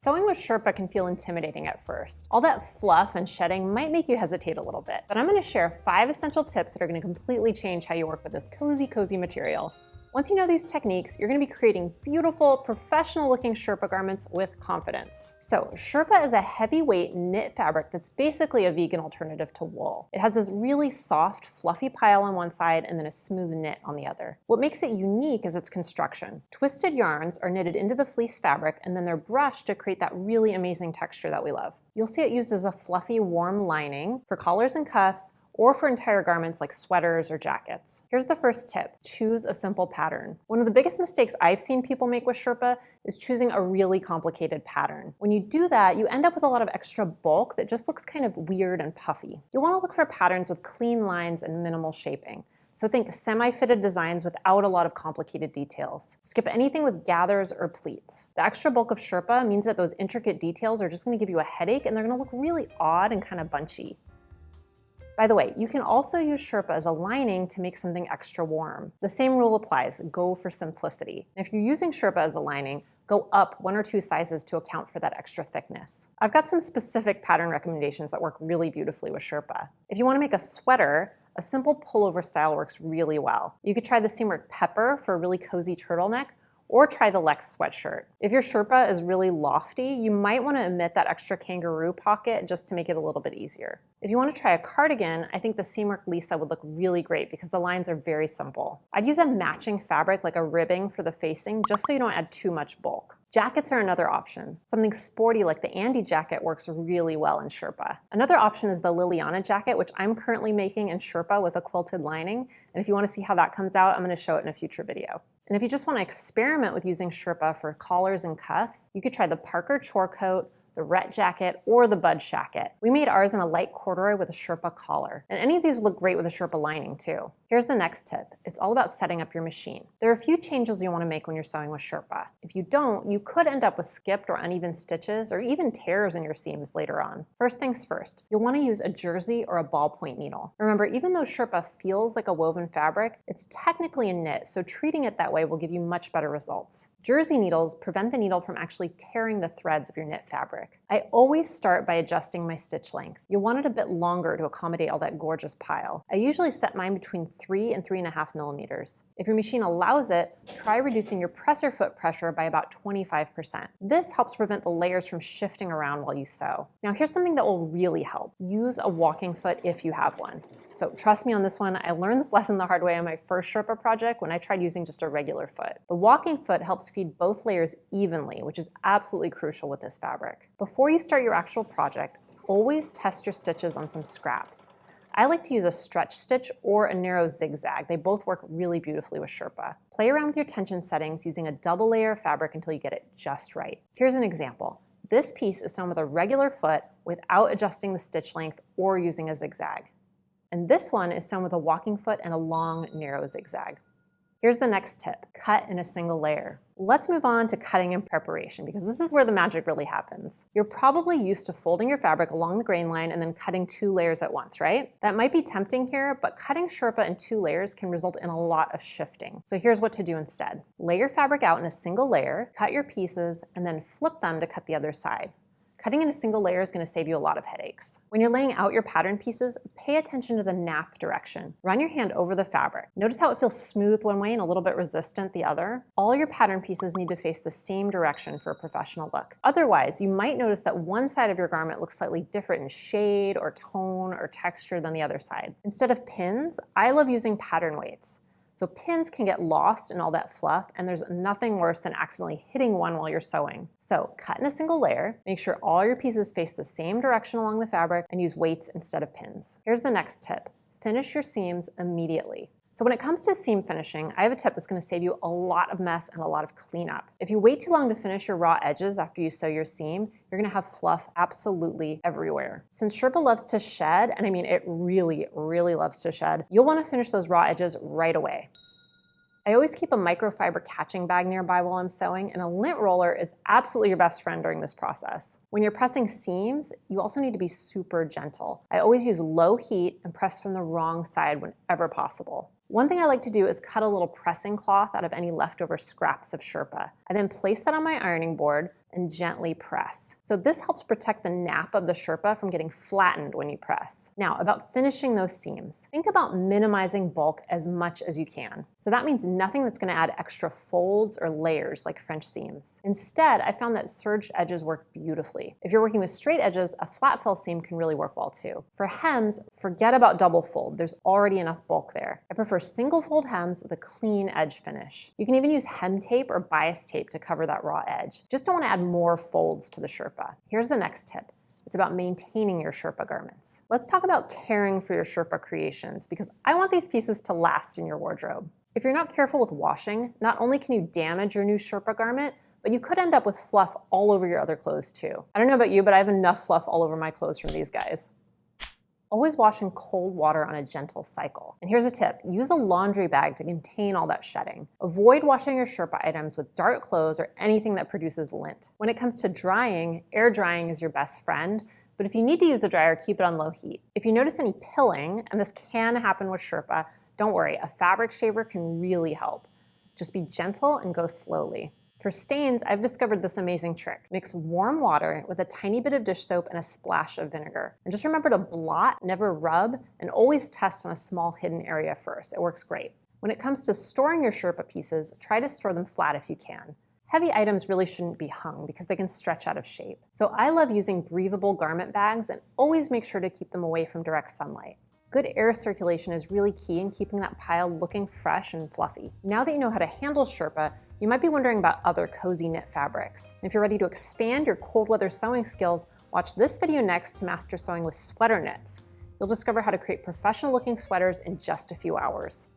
Sewing with Sherpa can feel intimidating at first. All that fluff and shedding might make you hesitate a little bit, but I'm going to share 5 essential tips that are going to completely change how you work with this cozy material. Once you know these techniques, you're going to be creating beautiful, professional-looking Sherpa garments with confidence. So, Sherpa is a heavyweight knit fabric that's basically a vegan alternative to wool. It has this really soft, fluffy pile on one side and then a smooth knit on the other. What makes it unique is its construction. Twisted yarns are knitted into the fleece fabric and then they're brushed to create that really amazing texture that we love. You'll see it used as a fluffy, warm lining for collars and cuffs, or for entire garments like sweaters or jackets. Here's the first tip: choose a simple pattern. One of the biggest mistakes I've seen people make with Sherpa is choosing a really complicated pattern. When you do that, you end up with a lot of extra bulk that just looks kind of weird and puffy. You'll want to look for patterns with clean lines and minimal shaping. So think semi-fitted designs without a lot of complicated details. Skip anything with gathers or pleats. The extra bulk of Sherpa means that those intricate details are just going to give you a headache and they're going to look really odd and kind of bunchy. By the way, you can also use Sherpa as a lining to make something extra warm. The same rule applies: go for simplicity. And if you're using Sherpa as a lining, go up 1 or 2 sizes to account for that extra thickness. I've got some specific pattern recommendations that work really beautifully with Sherpa. If you want to make a sweater, a simple pullover style works really well. You could try the Seamwork Pepper for a really cozy turtleneck, or try the Lex sweatshirt. If your Sherpa is really lofty, you might want to omit that extra kangaroo pocket just to make it a little bit easier. If you want to try a cardigan, I think the Seamwork Lisa would look really great because the lines are very simple. I'd use a matching fabric like a ribbing for the facing just so you don't add too much bulk. Jackets are another option. Something sporty like the Andy jacket works really well in Sherpa. Another option is the Liliana jacket, which I'm currently making in Sherpa with a quilted lining. And if you want to see how that comes out, I'm going to show it in a future video. And if you just want to experiment with using Sherpa for collars and cuffs, you could try the Parker chore coat, the Rhett jacket, or the Bud shacket. We made ours in a light corduroy with a Sherpa collar. And any of these would look great with a Sherpa lining too. Here's the next tip. It's all about setting up your machine. There are a few changes you want to make when you're sewing with Sherpa. If you don't, you could end up with skipped or uneven stitches or even tears in your seams later on. First things first, you'll want to use a jersey or a ballpoint needle. Remember, even though Sherpa feels like a woven fabric, it's technically a knit, so treating it that way will give you much better results. Jersey needles prevent the needle from actually tearing the threads of your knit fabric. I always start by adjusting my stitch length. You'll want it a bit longer to accommodate all that gorgeous pile. I usually set mine between 3 and 3.5 millimeters. If your machine allows it, try reducing your presser foot pressure by about 25%. This helps prevent the layers from shifting around while you sew. Now here's something that will really help. Use a walking foot if you have one. So trust me on this one, I learned this lesson the hard way on my first Sherpa project when I tried using just a regular foot. The walking foot helps feed both layers evenly, which is absolutely crucial with this fabric. Before you start your actual project, always test your stitches on some scraps. I like to use a stretch stitch or a narrow zigzag. They both work really beautifully with Sherpa. Play around with your tension settings using a double layer of fabric until you get it just right. Here's an example. This piece is sewn with a regular foot without adjusting the stitch length or using a zigzag. And this one is sewn with a walking foot and a long, narrow zigzag. Here's the next tip: cut in a single layer. Let's move on to cutting in preparation because this is where the magic really happens. You're probably used to folding your fabric along the grain line and then cutting 2 layers at once, right? That might be tempting here, but cutting Sherpa in 2 layers can result in a lot of shifting. So here's what to do instead. Lay your fabric out in a single layer, cut your pieces, and then flip them to cut the other side. Cutting in a single layer is going to save you a lot of headaches. When you're laying out your pattern pieces, pay attention to the nap direction. Run your hand over the fabric. Notice how it feels smooth one way and a little bit resistant the other. All your pattern pieces need to face the same direction for a professional look. Otherwise, you might notice that one side of your garment looks slightly different in shade or tone or texture than the other side. Instead of pins, I love using pattern weights. So pins can get lost in all that fluff, and there's nothing worse than accidentally hitting one while you're sewing. So cut in a single layer, make sure all your pieces face the same direction along the fabric, and use weights instead of pins. Here's the next tip: finish your seams immediately. So when it comes to seam finishing, I have a tip that's going to save you a lot of mess and a lot of cleanup. If you wait too long to finish your raw edges after you sew your seam, you're going to have fluff absolutely everywhere. Since Sherpa loves to shed, and I mean it really loves to shed, you'll want to finish those raw edges right away. I always keep a microfiber catching bag nearby while I'm sewing, and a lint roller is absolutely your best friend during this process. When you're pressing seams, you also need to be super gentle. I always use low heat and press from the wrong side whenever possible. One thing I like to do is cut a little pressing cloth out of any leftover scraps of Sherpa. I then place that on my ironing board, and gently press. So this helps protect the nap of the Sherpa from getting flattened when you press. Now, about finishing those seams. Think about minimizing bulk as much as you can. So that means nothing that's going to add extra folds or layers like French seams. Instead, I found that serged edges work beautifully. If you're working with straight edges, a flat fill seam can really work well too. For hems, forget about double fold. There's already enough bulk there. I prefer single fold hems with a clean edge finish. You can even use hem tape or bias tape to cover that raw edge. Just don't want to add more folds to the Sherpa. Here's the next tip. It's about maintaining your Sherpa garments. Let's talk about caring for your Sherpa creations, because I want these pieces to last in your wardrobe. If you're not careful with washing, not only can you damage your new Sherpa garment, but you could end up with fluff all over your other clothes too. I don't know about you, but I have enough fluff all over my clothes from these guys. Always wash in cold water on a gentle cycle. And here's a tip, use a laundry bag to contain all that shedding. Avoid washing your Sherpa items with dark clothes or anything that produces lint. When it comes to drying, air drying is your best friend, but if you need to use the dryer, keep it on low heat. If you notice any pilling, and this can happen with Sherpa, don't worry, a fabric shaver can really help. Just be gentle and go slowly. For stains, I've discovered this amazing trick. Mix warm water with a tiny bit of dish soap and a splash of vinegar. And just remember to blot, never rub, and always test on a small hidden area first. It works great. When it comes to storing your Sherpa pieces, try to store them flat if you can. Heavy items really shouldn't be hung because they can stretch out of shape. So I love using breathable garment bags and always make sure to keep them away from direct sunlight. Good air circulation is really key in keeping that pile looking fresh and fluffy. Now that you know how to handle Sherpa, you might be wondering about other cozy knit fabrics. And if you're ready to expand your cold weather sewing skills, watch this video next to master sewing with sweater knits. You'll discover how to create professional looking sweaters in just a few hours.